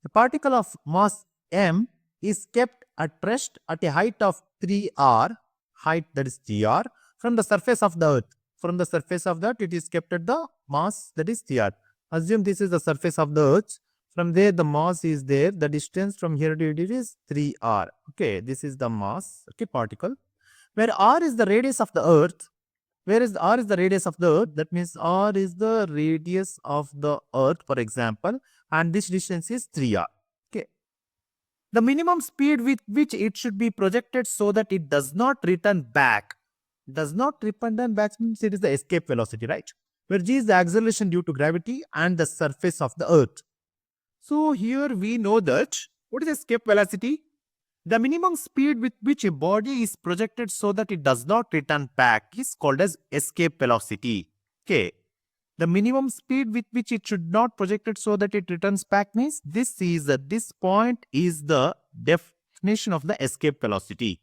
A particle of mass m is kept at rest at a height of 3r, height that is 3r, from the surface of the earth. From the surface of the earth, it is kept at the mass that is 3r. Assume this is the surface of the earth. From there, the mass is there. The distance from here to it is 3r. Okay, this is the mass, okay, particle. Where r is the radius of the earth, whereas r is the radius of the earth, that means r is the radius of the earth, for example, and this distance is 3r. Okay. The minimum speed with which it should be projected so that it does not return back. Does not return back means it is the escape velocity, right? Where g is the acceleration due to gravity and the surface of the earth. So here we know that what is escape velocity? The minimum speed with which a body is projected so that it does not return back is called as escape velocity. Okay. The minimum speed with which it should not projected so that it returns back means this point is the definition of the escape velocity.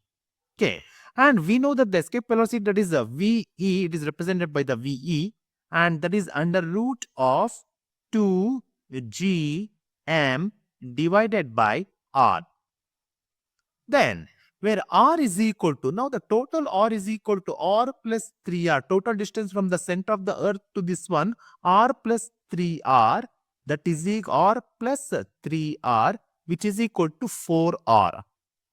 Okay. And we know that the escape velocity, that is the VE, it is represented by the VE, and that is under root of 2gm divided by r. Then, where r is equal to, now the total r is equal to r plus 3r, total distance from the center of the earth to this one, r plus 3r, that is equal r plus 3r, which is equal to 4r.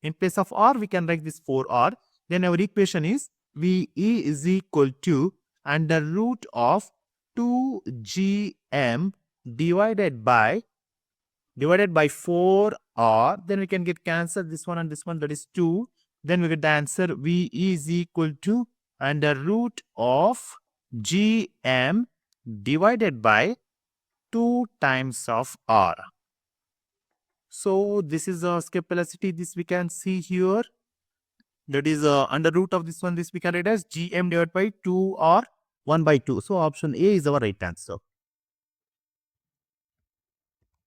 In place of r, we can write this 4r. Then our equation is VE is equal to under root of 2gm divided by 4r. Then we can get cancel this one and this one, that is 2. Then we get the answer VE is equal to under root of gm divided by 2 times of r. So this is the escape velocity. This we can see here. That is under root of this one, this we can write as gm divided by 2 or 1 by 2. So option A is our right answer.